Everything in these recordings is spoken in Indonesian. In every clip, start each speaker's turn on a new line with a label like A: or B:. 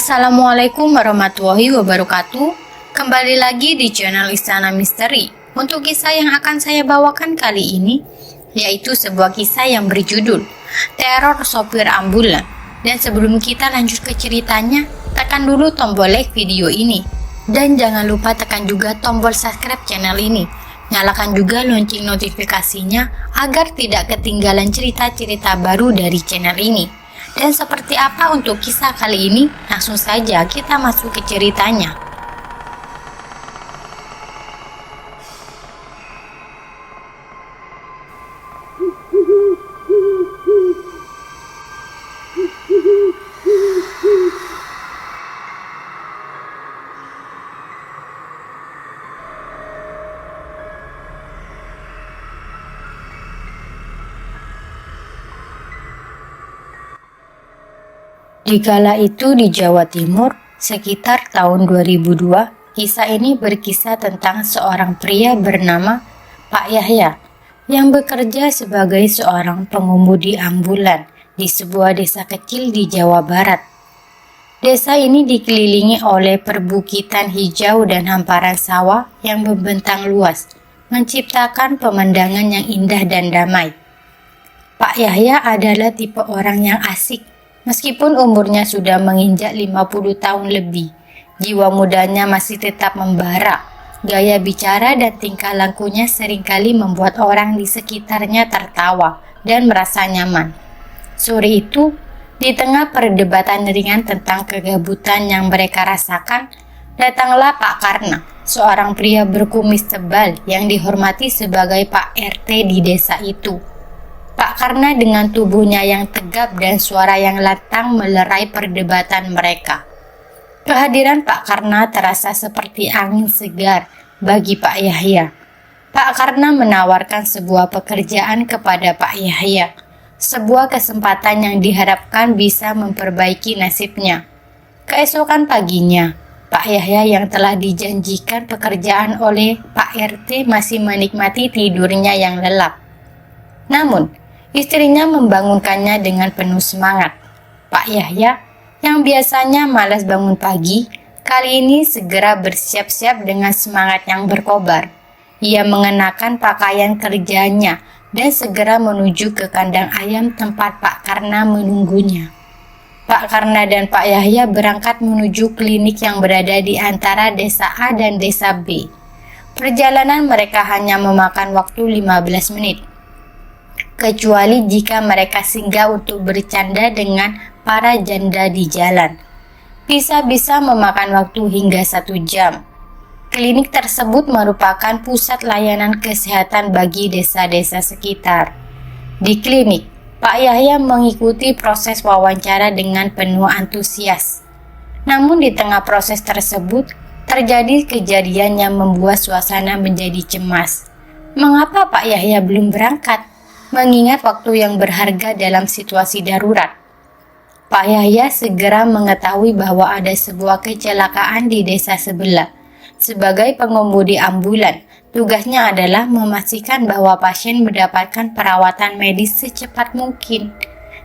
A: Assalamualaikum warahmatullahi wabarakatuh. Kembali lagi di channel Istana Misteri. Untuk kisah yang akan saya bawakan kali ini, yaitu sebuah kisah yang berjudul Teror Sopir Ambulan. Dan sebelum kita lanjut ke ceritanya, tekan dulu tombol like video ini. Dan jangan lupa tekan juga tombol subscribe channel ini. Nyalakan juga lonceng notifikasinya agar tidak ketinggalan cerita-cerita baru dari channel ini. Dan seperti apa untuk kisah kali ini? Langsung saja kita masuk ke ceritanya. Dikala itu di Jawa Timur, sekitar tahun 2002, kisah ini berkisah tentang seorang pria bernama Pak Yahya yang bekerja sebagai seorang pengemudi ambulan di sebuah desa kecil di Jawa Barat. Desa ini dikelilingi oleh perbukitan hijau dan hamparan sawah yang membentang luas, menciptakan pemandangan yang indah dan damai. Pak Yahya adalah tipe orang yang asik. Meskipun umurnya sudah menginjak 50 tahun lebih, jiwa mudanya masih tetap membara. Gaya bicara dan tingkah lakunya seringkali membuat orang di sekitarnya tertawa dan merasa nyaman. Sore itu, di tengah perdebatan ringan tentang kegabutan yang mereka rasakan, datanglah Pak Karna, seorang pria berkumis tebal yang dihormati sebagai Pak RT di desa itu. Pak Karna dengan tubuhnya yang tegap dan suara yang lantang melerai perdebatan mereka. Kehadiran Pak Karna terasa seperti angin segar bagi Pak Yahya. Pak Karna menawarkan sebuah pekerjaan kepada Pak Yahya, sebuah kesempatan yang diharapkan bisa memperbaiki nasibnya. Keesokan paginya, Pak Yahya yang telah dijanjikan pekerjaan oleh Pak RT masih menikmati tidurnya yang lelap. Namun, istrinya membangunkannya dengan penuh semangat. Pak Yahya, yang biasanya malas bangun pagi, kali ini segera bersiap-siap dengan semangat yang berkobar. Ia mengenakan pakaian kerjanya dan segera menuju ke kandang ayam tempat Pak Karna menunggunya. Pak Karna dan Pak Yahya berangkat menuju klinik yang berada di antara desa A dan desa B. Perjalanan mereka hanya memakan waktu 15 menit. Kecuali jika mereka singgah untuk bercanda dengan para janda di jalan. Bisa-bisa memakan waktu hingga 1 jam. Klinik tersebut merupakan pusat layanan kesehatan bagi desa-desa sekitar. Di klinik, Pak Yahya mengikuti proses wawancara dengan penuh antusias. Namun di tengah proses tersebut, terjadi kejadian yang membuat suasana menjadi cemas. Mengapa Pak Yahya belum berangkat? Mengingat waktu yang berharga dalam situasi darurat. Pak Yahya segera mengetahui bahwa ada sebuah kecelakaan di desa sebelah. Sebagai pengemudi ambulan, tugasnya adalah memastikan bahwa pasien mendapatkan perawatan medis secepat mungkin.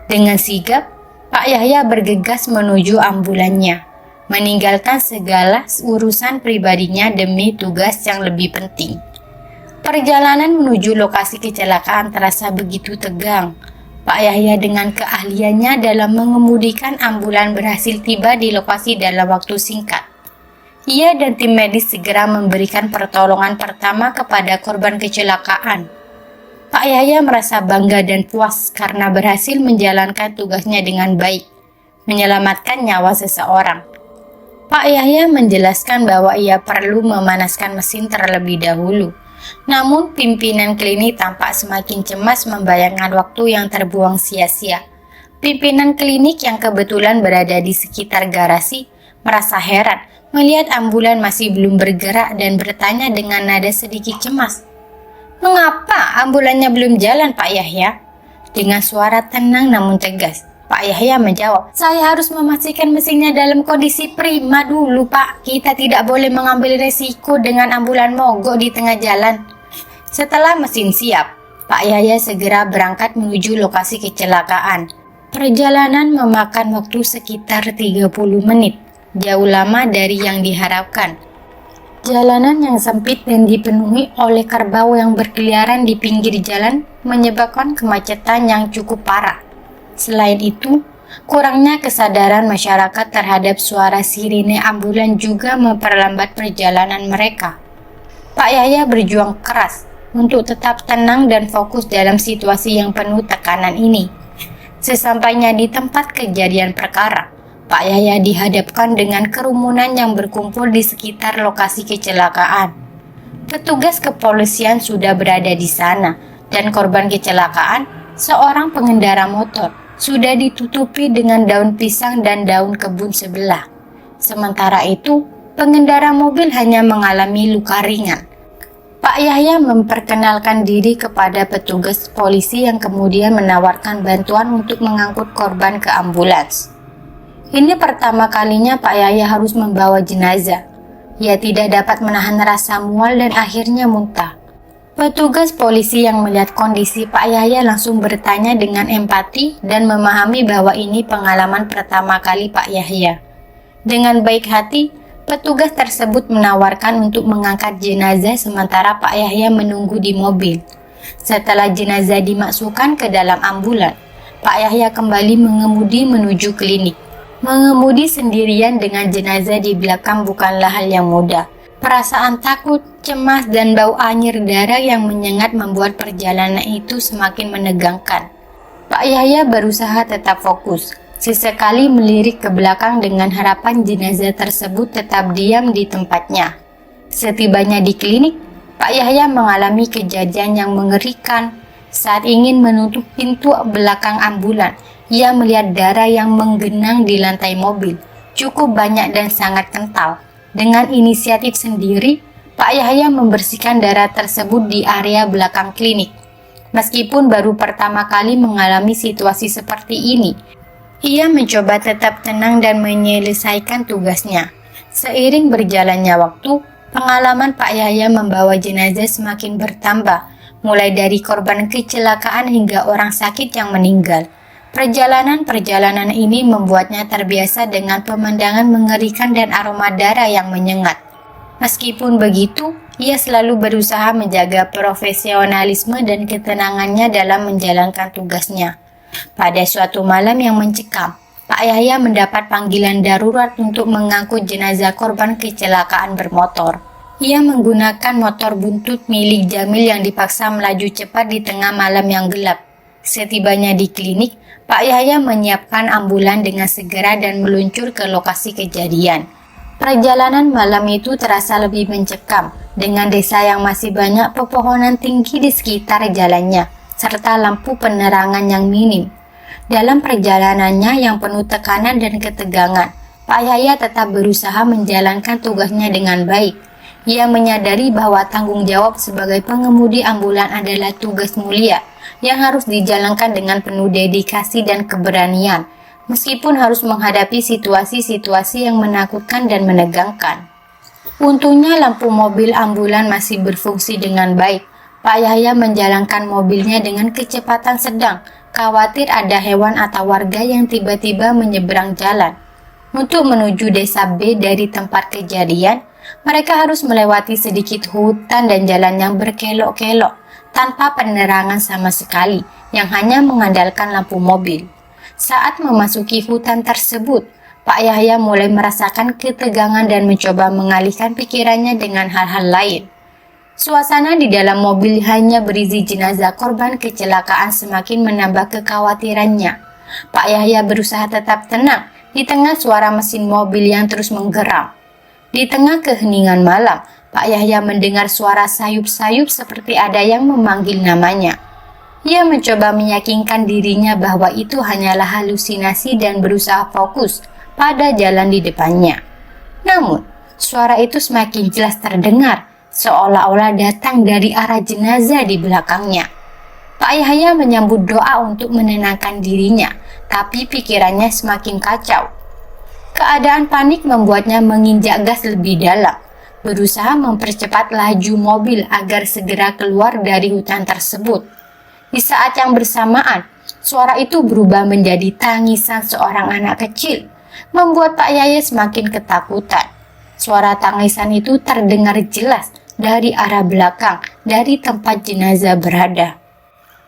A: Dengan sigap, Pak Yahya bergegas menuju ambulannya, meninggalkan segala urusan pribadinya demi tugas yang lebih penting. Perjalanan menuju lokasi kecelakaan terasa begitu tegang. Pak Yahya dengan keahliannya dalam mengemudikan ambulan berhasil tiba di lokasi dalam waktu singkat. Ia dan tim medis segera memberikan pertolongan pertama kepada korban kecelakaan. Pak Yahya merasa bangga dan puas karena berhasil menjalankan tugasnya dengan baik, menyelamatkan nyawa seseorang. Pak Yahya menjelaskan bahwa ia perlu memanaskan mesin terlebih dahulu. Namun pimpinan klinik tampak semakin cemas membayangkan waktu yang terbuang sia-sia. Pimpinan klinik yang kebetulan berada di sekitar garasi merasa heran melihat ambulan masih belum bergerak dan bertanya dengan nada sedikit cemas. "Mengapa ambulannya belum jalan, Pak Yahya?" Dengan suara tenang namun tegas, Pak Yahya menjawab, "Saya harus memastikan mesinnya dalam kondisi prima dulu, Pak. Kita tidak boleh mengambil resiko dengan ambulan mogok di tengah jalan." Setelah mesin siap, Pak Yahya segera berangkat menuju lokasi kecelakaan. Perjalanan memakan waktu sekitar 30 menit. jauh lama dari yang diharapkan. Jalanan yang sempit dan dipenuhi oleh kerbau yang berkeliaran di pinggir jalan menyebabkan kemacetan yang cukup parah. Selain itu, kurangnya kesadaran masyarakat terhadap suara sirine ambulan juga memperlambat perjalanan mereka. Pak Yahya berjuang keras untuk tetap tenang dan fokus dalam situasi yang penuh tekanan ini. Sesampainya di tempat kejadian perkara, Pak Yahya dihadapkan dengan kerumunan yang berkumpul di sekitar lokasi kecelakaan. Petugas kepolisian sudah berada di sana, dan korban kecelakaan, seorang pengendara motor, sudah ditutupi dengan daun pisang dan daun kebun sebelah. Sementara itu, pengendara mobil hanya mengalami luka ringan. Pak Yahya memperkenalkan diri kepada petugas polisi yang kemudian menawarkan bantuan untuk mengangkut korban ke ambulans. Ini pertama kalinya Pak Yahya harus membawa jenazah. Ia tidak dapat menahan rasa mual dan akhirnya muntah. Petugas polisi yang melihat kondisi Pak Yahya langsung bertanya dengan empati dan memahami bahwa ini pengalaman pertama kali Pak Yahya. Dengan baik hati, petugas tersebut menawarkan untuk mengangkat jenazah sementara Pak Yahya menunggu di mobil. Setelah jenazah dimasukkan ke dalam ambulan, Pak Yahya kembali mengemudi menuju klinik. Mengemudi sendirian dengan jenazah di belakang bukanlah hal yang mudah. Perasaan takut, cemas, dan bau anyir darah yang menyengat membuat perjalanan itu semakin menegangkan. Pak Yahya berusaha tetap fokus. Sesekali melirik ke belakang dengan harapan jenazah tersebut tetap diam di tempatnya. Setibanya di klinik, Pak Yahya mengalami kejadian yang mengerikan. Saat ingin menutup pintu belakang ambulan, ia melihat darah yang menggenang di lantai mobil, cukup banyak dan sangat kental. Dengan inisiatif sendiri, Pak Yahya membersihkan darah tersebut di area belakang klinik. Meskipun baru pertama kali mengalami situasi seperti ini, ia mencoba tetap tenang dan menyelesaikan tugasnya. Seiring berjalannya waktu, pengalaman Pak Yahya membawa jenazah semakin bertambah, mulai dari korban kecelakaan hingga orang sakit yang meninggal. Perjalanan-perjalanan ini membuatnya terbiasa dengan pemandangan mengerikan dan aroma darah yang menyengat. Meskipun begitu, ia selalu berusaha menjaga profesionalisme dan ketenangannya dalam menjalankan tugasnya. Pada suatu malam yang mencekam, Pak Yahya mendapat panggilan darurat untuk mengangkut jenazah korban kecelakaan bermotor. Ia menggunakan motor buntut milik Jamil yang dipaksa melaju cepat di tengah malam yang gelap. Setibanya di klinik, Pak Yahya menyiapkan ambulan dengan segera dan meluncur ke lokasi kejadian. Perjalanan malam itu terasa lebih mencekam, dengan desa yang masih banyak pepohonan tinggi di sekitar jalannya, serta lampu penerangan yang minim. Dalam perjalanannya yang penuh tekanan dan ketegangan, Pak Yahya tetap berusaha menjalankan tugasnya dengan baik. Ia menyadari bahwa tanggung jawab sebagai pengemudi ambulan adalah tugas mulia yang harus dijalankan dengan penuh dedikasi dan keberanian, meskipun harus menghadapi situasi-situasi yang menakutkan dan menegangkan. Untungnya lampu mobil ambulan masih berfungsi dengan baik. Pak Yahya menjalankan mobilnya dengan kecepatan sedang, khawatir ada hewan atau warga yang tiba-tiba menyeberang jalan. Untuk menuju desa B dari tempat kejadian, mereka harus melewati sedikit hutan dan jalan yang berkelok-kelok, tanpa penerangan sama sekali, yang hanya mengandalkan lampu mobil. Saat memasuki hutan tersebut, Pak Yahya mulai merasakan ketegangan dan mencoba mengalihkan pikirannya dengan hal-hal lain. Suasana di dalam mobil hanya berisi jenazah korban kecelakaan semakin menambah kekhawatirannya. Pak Yahya berusaha tetap tenang di tengah suara mesin mobil yang terus menggeram. Di tengah keheningan malam, Pak Yahya mendengar suara sayup-sayup seperti ada yang memanggil namanya. Ia mencoba meyakinkan dirinya bahwa itu hanyalah halusinasi dan berusaha fokus pada jalan di depannya. Namun, suara itu semakin jelas terdengar, seolah-olah datang dari arah jenazah di belakangnya. Pak Yahya menyambut doa untuk menenangkan dirinya, tapi pikirannya semakin kacau. Keadaan panik membuatnya menginjak gas lebih dalam, berusaha mempercepat laju mobil agar segera keluar dari hutan tersebut. Di saat yang bersamaan, suara itu berubah menjadi tangisan seorang anak kecil. membuat Pak Yahya semakin ketakutan. Suara tangisan itu terdengar jelas dari arah belakang, dari tempat jenazah berada.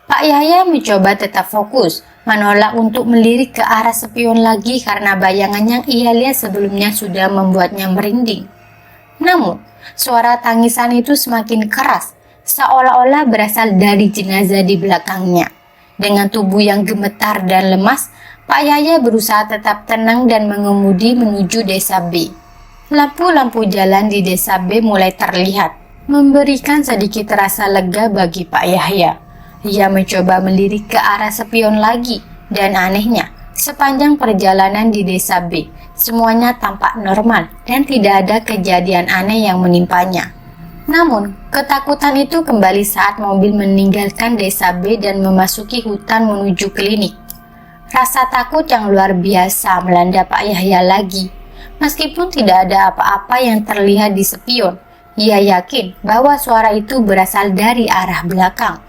A: Pak Yahya mencoba tetap fokus, menolak untuk melirik ke arah spion lagi karena bayangan yang ia lihat sebelumnya sudah membuatnya merinding. Namun, suara tangisan itu semakin keras, seolah-olah berasal dari jenazah di belakangnya. Dengan tubuh yang gemetar dan lemas, Pak Yahya berusaha tetap tenang dan mengemudi menuju desa B. Lampu-lampu jalan di desa B mulai terlihat, memberikan sedikit rasa lega bagi Pak Yahya. Ia mencoba melirik ke arah spion lagi, dan anehnya, sepanjang perjalanan di desa B, semuanya tampak normal dan tidak ada kejadian aneh yang menimpanya. Namun, ketakutan itu kembali saat mobil meninggalkan desa B dan memasuki hutan menuju klinik. Rasa takut yang luar biasa melanda Pak Yahya lagi. Meskipun tidak ada apa-apa yang terlihat di spion, ia yakin bahwa suara itu berasal dari arah belakang.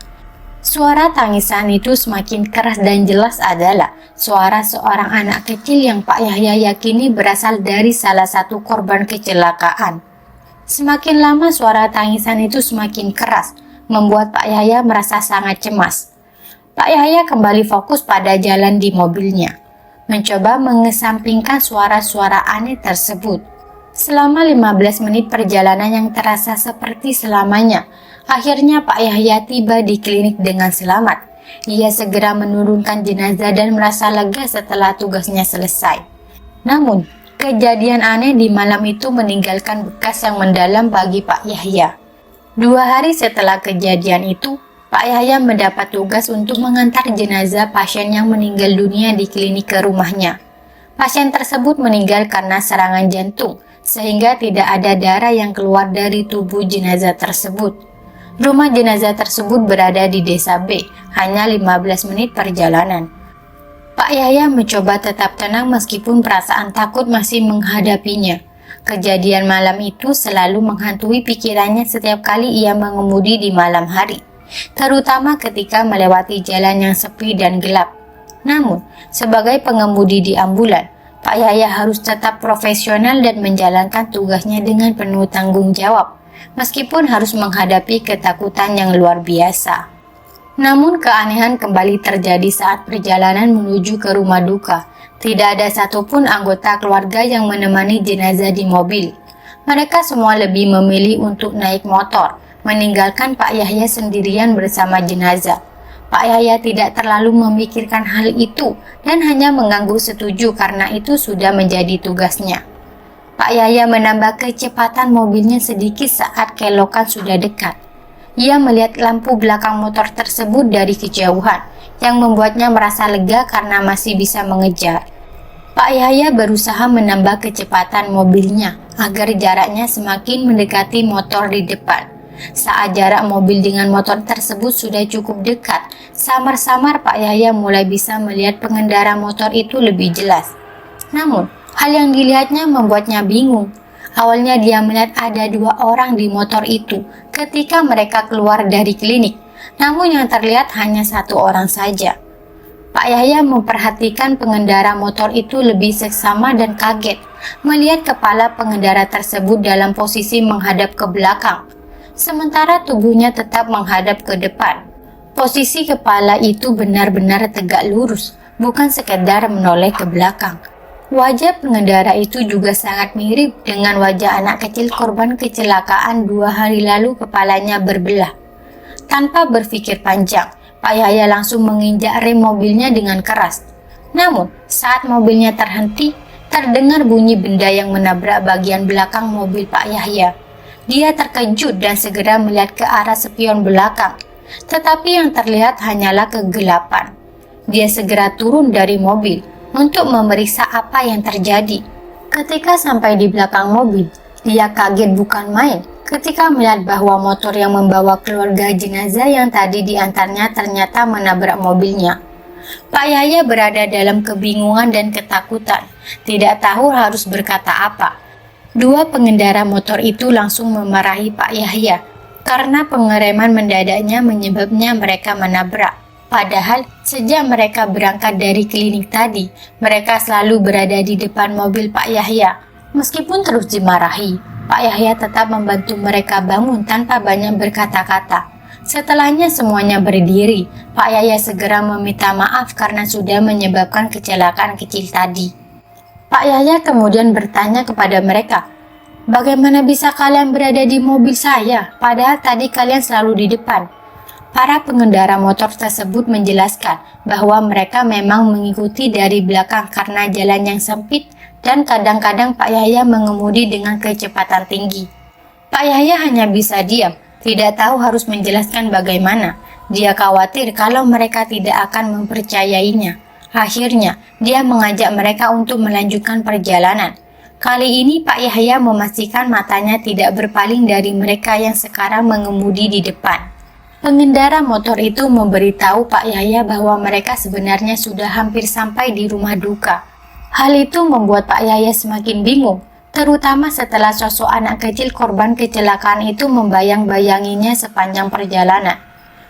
A: Suara tangisan itu semakin keras dan jelas adalah suara seorang anak kecil yang Pak Yahya yakini berasal dari salah satu korban kecelakaan. Semakin lama suara tangisan itu semakin keras, membuat Pak Yahya merasa sangat cemas. Pak Yahya kembali fokus pada jalan di mobilnya, mencoba mengesampingkan suara-suara aneh tersebut. Selama 15 menit perjalanan yang terasa seperti selamanya, akhirnya Pak Yahya tiba di klinik dengan selamat. Ia segera menurunkan jenazah dan merasa lega setelah tugasnya selesai. Namun, kejadian aneh di malam itu meninggalkan bekas yang mendalam bagi Pak Yahya. 2 hari setelah kejadian itu, Pak Yahya mendapat tugas untuk mengantar jenazah pasien yang meninggal dunia di klinik ke rumahnya. Pasien tersebut meninggal karena serangan jantung, sehingga tidak ada darah yang keluar dari tubuh jenazah tersebut. Rumah jenazah tersebut berada di desa B, hanya 15 menit perjalanan. Pak Yahya mencoba tetap tenang meskipun perasaan takut masih menghadapinya. Kejadian malam itu selalu menghantui pikirannya setiap kali ia mengemudi di malam hari, terutama ketika melewati jalan yang sepi dan gelap. Namun, sebagai pengemudi di ambulan, Pak Yahya harus tetap profesional dan menjalankan tugasnya dengan penuh tanggung jawab, meskipun harus menghadapi ketakutan yang luar biasa. Namun keanehan kembali terjadi saat perjalanan menuju ke rumah duka. Tidak ada satupun anggota keluarga yang menemani jenazah di mobil. Mereka semua lebih memilih untuk naik motor, meninggalkan Pak Yahya sendirian bersama jenazah. Pak Yahya tidak terlalu memikirkan hal itu dan hanya mengangguk setuju karena itu sudah menjadi tugasnya. Pak Yahya menambah kecepatan mobilnya sedikit saat kelokan sudah dekat. Ia melihat lampu belakang motor tersebut dari kejauhan, yang membuatnya merasa lega karena masih bisa mengejar. Pak Yahya berusaha menambah kecepatan mobilnya agar jaraknya semakin mendekati motor di depan. Saat jarak mobil dengan motor tersebut sudah cukup dekat, samar-samar Pak Yahya mulai bisa melihat pengendara motor itu lebih jelas. Namun, hal yang dilihatnya membuatnya bingung. Awalnya dia melihat ada 2 orang di motor itu ketika mereka keluar dari klinik, namun yang terlihat hanya 1 orang saja. Pak Yahya memperhatikan pengendara motor itu lebih seksama dan kaget melihat kepala pengendara tersebut dalam posisi menghadap ke belakang, sementara tubuhnya tetap menghadap ke depan. Posisi kepala itu benar-benar tegak lurus, bukan sekedar menoleh ke belakang. Wajah pengendara itu juga sangat mirip dengan wajah anak kecil korban kecelakaan 2 hari lalu. Kepalanya berbelah. Tanpa berpikir panjang, Pak Yahya langsung menginjak rem mobilnya dengan keras. Namun, saat mobilnya terhenti, terdengar bunyi benda yang menabrak bagian belakang mobil Pak Yahya. Dia terkejut dan segera melihat ke arah spion belakang, tetapi yang terlihat hanyalah kegelapan. Dia segera turun dari mobil untuk memeriksa apa yang terjadi. Ketika sampai di belakang mobil, dia kaget bukan main ketika melihat bahwa motor yang membawa keluarga jenazah yang tadi diantarnya ternyata menabrak mobilnya. Pak Yahya berada dalam kebingungan dan ketakutan, tidak tahu harus berkata apa. 2 pengendara motor itu langsung memarahi Pak Yahya karena pengereman mendadaknya menyebabnya mereka menabrak. Padahal sejak mereka berangkat dari klinik tadi, mereka selalu berada di depan mobil Pak Yahya. Meskipun terus dimarahi, Pak Yahya tetap membantu mereka bangun tanpa banyak berkata-kata. Setelahnya semuanya berdiri, Pak Yahya segera meminta maaf karena sudah menyebabkan kecelakaan kecil tadi. Pak Yahya kemudian bertanya kepada mereka, "Bagaimana bisa kalian berada di mobil saya, padahal tadi kalian selalu di depan?" Para pengendara motor tersebut menjelaskan bahwa mereka memang mengikuti dari belakang karena jalan yang sempit dan kadang-kadang Pak Yahya mengemudi dengan kecepatan tinggi. Pak Yahya hanya bisa diam, tidak tahu harus menjelaskan bagaimana. Dia khawatir kalau mereka tidak akan mempercayainya. Akhirnya, dia mengajak mereka untuk melanjutkan perjalanan. Kali ini Pak Yahya memastikan matanya tidak berpaling dari mereka yang sekarang mengemudi di depan. Pengendara motor itu memberitahu Pak Yahya bahwa mereka sebenarnya sudah hampir sampai di rumah duka. Hal itu membuat Pak Yahya semakin bingung, terutama setelah sosok anak kecil korban kecelakaan itu membayang-bayanginya sepanjang perjalanan.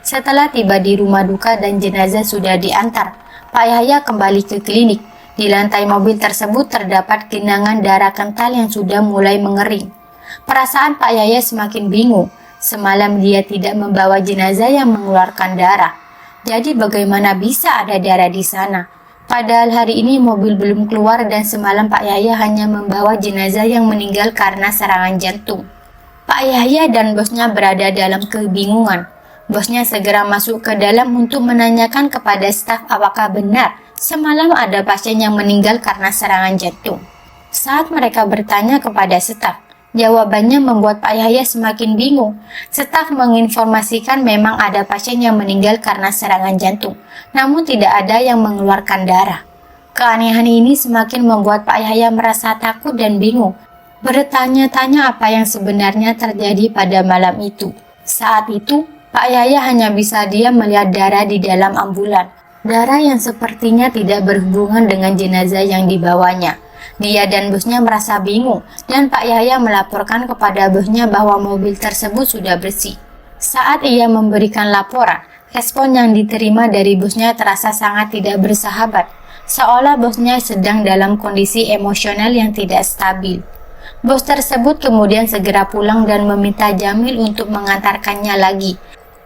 A: Setelah tiba di rumah duka dan jenazah sudah diantar, Pak Yahya kembali ke klinik. Di lantai mobil tersebut terdapat genangan darah kental yang sudah mulai mengering. Perasaan Pak Yahya semakin bingung. Semalam dia tidak membawa jenazah yang mengeluarkan darah. Jadi bagaimana bisa ada darah di sana? Padahal hari ini mobil belum keluar dan semalam Pak Yahya hanya membawa jenazah yang meninggal karena serangan jantung. Pak Yahya dan bosnya berada dalam kebingungan. Bosnya segera masuk ke dalam untuk menanyakan kepada staf apakah benar semalam ada pasien yang meninggal karena serangan jantung. Saat mereka bertanya kepada staf, jawabannya membuat Pak Yahya semakin bingung. Staf menginformasikan memang ada pasien yang meninggal karena serangan jantung, namun tidak ada yang mengeluarkan darah. Keanehan ini semakin membuat Pak Yahya merasa takut dan bingung, bertanya-tanya apa yang sebenarnya terjadi pada malam itu. Saat itu, Pak Yahya hanya bisa diam melihat darah di dalam ambulan. Darah yang sepertinya tidak berhubungan dengan jenazah yang dibawanya. Dia dan bosnya merasa bingung dan Pak Yahya melaporkan kepada bosnya bahwa mobil tersebut sudah bersih. Saat ia memberikan laporan, respon yang diterima dari bosnya terasa sangat tidak bersahabat, seolah bosnya sedang dalam kondisi emosional yang tidak stabil. Bos tersebut kemudian segera pulang dan meminta Jamil untuk mengantarkannya lagi.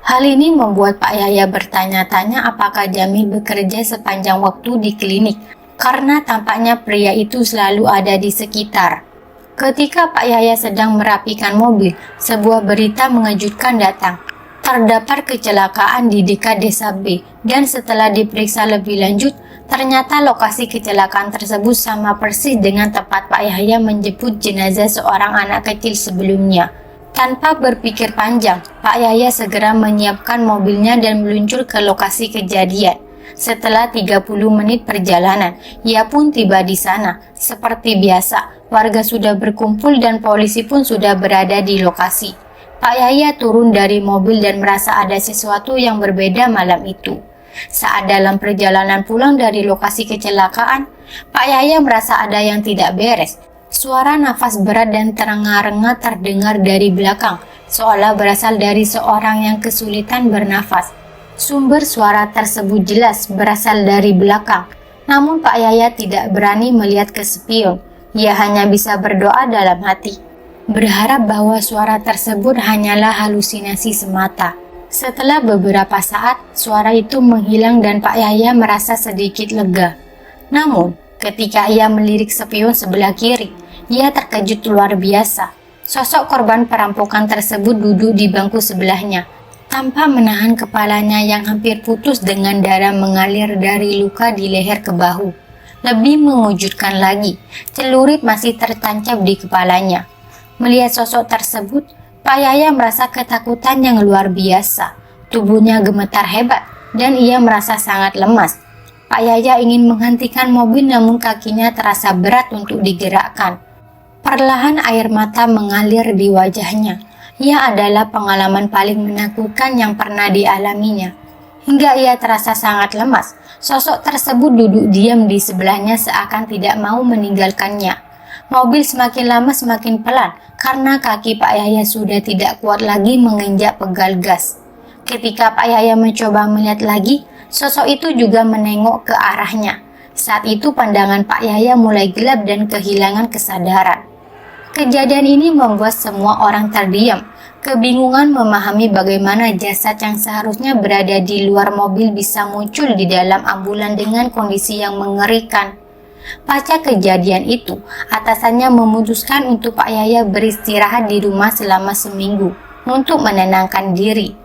A: Hal ini membuat Pak Yahya bertanya-tanya apakah Jamil bekerja sepanjang waktu di klinik, karena tampaknya pria itu selalu ada di sekitar. Ketika Pak Yahya sedang merapikan mobil, sebuah berita mengejutkan datang. Terdapat kecelakaan di dekat desa B, dan setelah diperiksa lebih lanjut, ternyata lokasi kecelakaan tersebut sama persis dengan tempat Pak Yahya menjemput jenazah seorang anak kecil sebelumnya. Tanpa berpikir panjang, Pak Yahya segera menyiapkan mobilnya dan meluncur ke lokasi kejadian. Setelah 30 menit perjalanan, ia pun tiba di sana. Seperti biasa, warga sudah berkumpul dan polisi pun sudah berada di lokasi. Pak Yahya turun dari mobil dan merasa ada sesuatu yang berbeda malam itu. Saat dalam perjalanan pulang dari lokasi kecelakaan, Pak Yahya merasa ada yang tidak beres. Suara nafas berat dan terengah-engah terdengar dari belakang, seolah berasal dari seorang yang kesulitan bernafas. Sumber suara tersebut jelas berasal dari belakang, namun Pak Yahya tidak berani melihat ke spion. Ia hanya bisa berdoa dalam hati, berharap bahwa suara tersebut hanyalah halusinasi semata. Setelah beberapa saat, suara itu menghilang dan Pak Yahya merasa sedikit lega. Namun, ketika ia melirik spion sebelah kiri, ia terkejut luar biasa. Sosok korban perampokan tersebut duduk di bangku sebelahnya, tanpa menahan kepalanya yang hampir putus dengan darah mengalir dari luka di leher ke bahu. Lebih mengejutkan lagi, celurit masih tertancap di kepalanya. Melihat sosok tersebut, Pak Yahya merasa ketakutan yang luar biasa. Tubuhnya gemetar hebat dan ia merasa sangat lemas. Pak Yahya ingin menghentikan mobil namun kakinya terasa berat untuk digerakkan. Perlahan air mata mengalir di wajahnya. Ia adalah pengalaman paling menakutkan yang pernah dialaminya. Hingga ia terasa sangat lemas, sosok tersebut duduk diam di sebelahnya seakan tidak mau meninggalkannya. Mobil semakin lama semakin pelan karena kaki Pak Yahya sudah tidak kuat lagi menginjak pedal gas. Ketika Pak Yahya mencoba melihat lagi, Sosok itu juga menengok ke arahnya. Saat itu pandangan Pak Yahya mulai gelap dan kehilangan kesadaran. Kejadian ini membuat semua orang terdiam, kebingungan memahami bagaimana jasad yang seharusnya berada di luar mobil bisa muncul di dalam ambulan dengan kondisi yang mengerikan. Pasca kejadian itu, atasannya memutuskan untuk Pak Yahya beristirahat di rumah selama seminggu untuk menenangkan diri.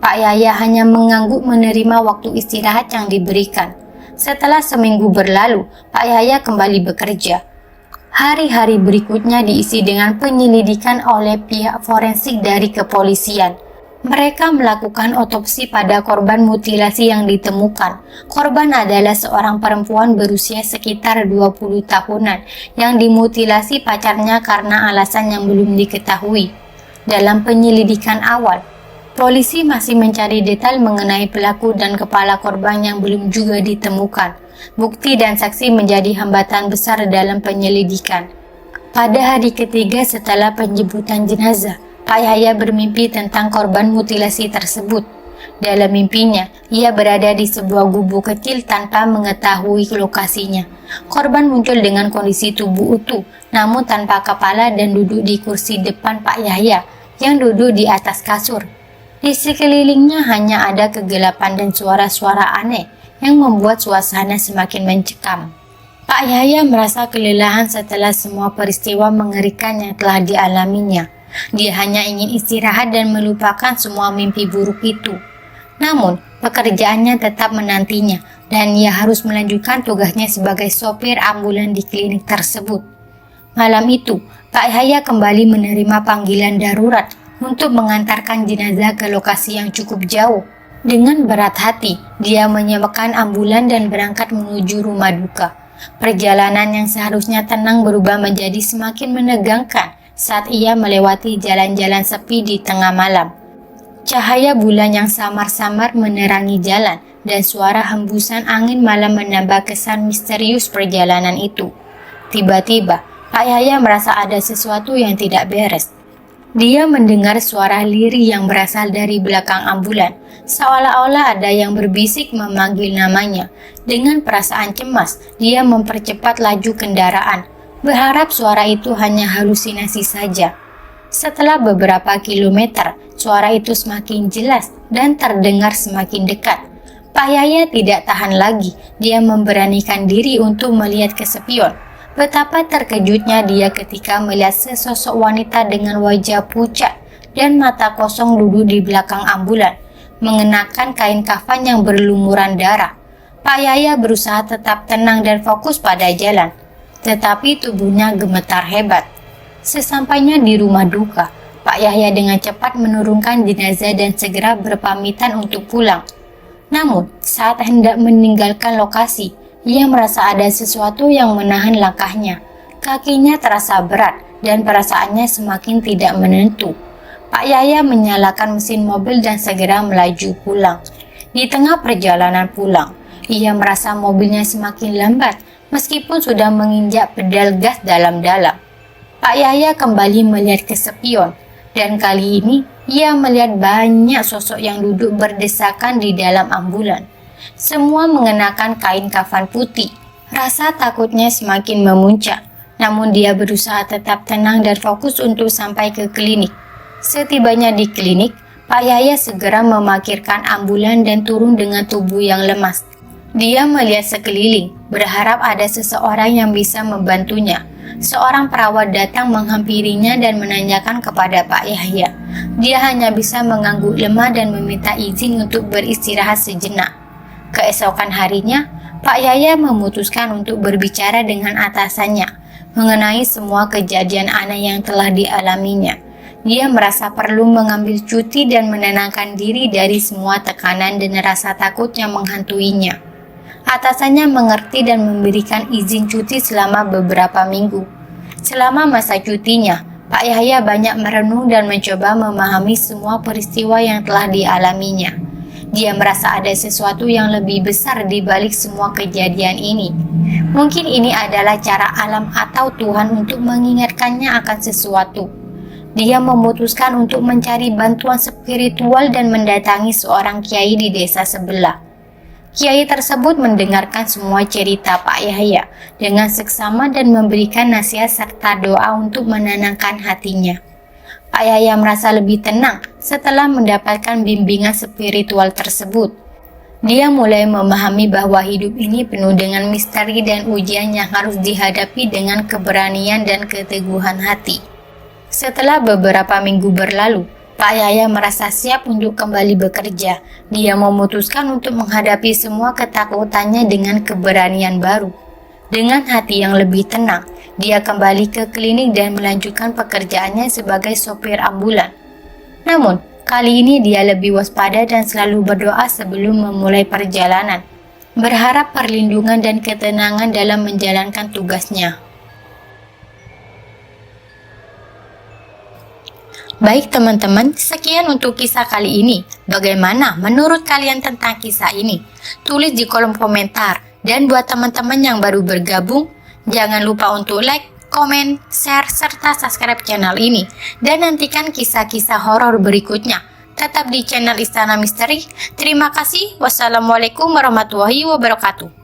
A: Pak Yahya hanya mengangguk menerima waktu istirahat yang diberikan. Setelah seminggu berlalu, Pak Yahya kembali bekerja. Hari-hari berikutnya diisi dengan penyelidikan oleh pihak forensik dari kepolisian. Mereka melakukan otopsi pada korban mutilasi yang ditemukan. Korban adalah seorang perempuan berusia sekitar 20 tahunan yang dimutilasi pacarnya karena alasan yang belum diketahui. Dalam penyelidikan awal, polisi masih mencari detail mengenai pelaku dan kepala korban yang belum juga ditemukan. Bukti dan saksi menjadi hambatan besar dalam penyelidikan. Pada hari ketiga setelah penjemputan jenazah, Pak Yahya bermimpi tentang korban mutilasi tersebut. Dalam mimpinya, ia berada di sebuah gubuk kecil tanpa mengetahui lokasinya. Korban muncul dengan kondisi tubuh utuh, namun tanpa kepala dan duduk di kursi depan Pak Yahya yang duduk di atas kasur. Di sekelilingnya hanya ada kegelapan dan suara-suara aneh yang membuat suasana semakin mencekam. Pak Yahya merasa kelelahan setelah semua peristiwa mengerikan yang telah dialaminya. Dia hanya ingin istirahat dan melupakan semua mimpi buruk itu. Namun, pekerjaannya tetap menantinya dan ia harus melanjutkan tugasnya sebagai sopir ambulan di klinik tersebut. Malam itu, Pak Yahya kembali menerima panggilan darurat untuk mengantarkan jenazah ke lokasi yang cukup jauh. Dengan berat hati, dia menyewakan ambulan dan berangkat menuju rumah duka. Perjalanan yang seharusnya tenang berubah menjadi semakin menegangkan saat ia melewati jalan-jalan sepi di tengah malam. Cahaya bulan yang samar-samar menerangi jalan dan suara hembusan angin malam menambah kesan misterius perjalanan itu. Tiba-tiba, Pak Yahya merasa ada sesuatu yang tidak beres. Dia mendengar suara lirih yang berasal dari belakang ambulan, seolah-olah ada yang berbisik memanggil namanya. Dengan perasaan cemas, dia mempercepat laju kendaraan, berharap suara itu hanya halusinasi saja. Setelah beberapa kilometer, suara itu semakin jelas dan terdengar semakin dekat. Pak Yahya tidak tahan lagi, dia memberanikan diri untuk melihat ke spion. Betapa terkejutnya dia ketika melihat sesosok wanita dengan wajah pucat dan mata kosong duduk di belakang ambulan, mengenakan kain kafan yang berlumuran darah. Pak Yahya berusaha tetap tenang dan fokus pada jalan, tetapi tubuhnya gemetar hebat. Sesampainya di rumah duka, Pak Yahya dengan cepat menurunkan jenazah dan segera berpamitan untuk pulang. Namun, saat hendak meninggalkan lokasi, ia merasa ada sesuatu yang menahan langkahnya. Kakinya terasa berat dan perasaannya semakin tidak menentu. Pak Yahya menyalakan mesin mobil dan segera melaju pulang. Di tengah perjalanan pulang, ia merasa mobilnya semakin lambat meskipun sudah menginjak pedal gas dalam-dalam. Pak Yahya kembali melihat ke spion dan kali ini ia melihat banyak sosok yang duduk berdesakan di dalam ambulan. Semua mengenakan kain kafan putih. Rasa takutnya semakin memuncak, namun dia berusaha tetap tenang dan fokus untuk sampai ke klinik. Setibanya di klinik, Pak Yahya segera memarkirkan ambulan dan turun dengan tubuh yang lemas. Dia melihat sekeliling, berharap ada seseorang yang bisa membantunya. Seorang perawat datang menghampirinya dan menanyakan kepada Pak Yahya. Dia hanya bisa mengangguk lemah dan meminta izin untuk beristirahat sejenak. Keesokan harinya, Pak Yahya memutuskan untuk berbicara dengan atasannya mengenai semua kejadian aneh yang telah dialaminya. Dia merasa perlu mengambil cuti dan menenangkan diri dari semua tekanan dan rasa takut yang menghantuinya. Atasannya mengerti dan memberikan izin cuti selama beberapa minggu. Selama masa cutinya, Pak Yahya banyak merenung dan mencoba memahami semua peristiwa yang telah dialaminya. Dia merasa ada sesuatu yang lebih besar di balik semua kejadian ini. Mungkin ini adalah cara alam atau Tuhan untuk mengingatkannya akan sesuatu. Dia memutuskan untuk mencari bantuan spiritual dan mendatangi seorang kiai di desa sebelah. Kiai tersebut mendengarkan semua cerita Pak Yahya dengan seksama dan memberikan nasihat serta doa untuk menenangkan hatinya. Pak Yahya merasa lebih tenang setelah mendapatkan bimbingan spiritual tersebut. Dia mulai memahami bahwa hidup ini penuh dengan misteri dan ujian yang harus dihadapi dengan keberanian dan keteguhan hati. Setelah beberapa minggu berlalu, Pak Yahya merasa siap untuk kembali bekerja. Dia memutuskan untuk menghadapi semua ketakutannya dengan keberanian baru. Dengan hati yang lebih tenang, dia kembali ke klinik dan melanjutkan pekerjaannya sebagai sopir ambulan. Namun, kali ini dia lebih waspada dan selalu berdoa sebelum memulai perjalanan, berharap perlindungan dan ketenangan dalam menjalankan tugasnya. Baik teman-teman, sekian untuk kisah kali ini. Bagaimana menurut kalian tentang kisah ini? Tulis di kolom komentar. Dan buat teman-teman yang baru bergabung, jangan lupa untuk like, komen, share, serta subscribe channel ini. Dan nantikan kisah-kisah horor berikutnya. Tetap di channel Istana Misteri. Terima kasih. Wassalamualaikum warahmatullahi wabarakatuh.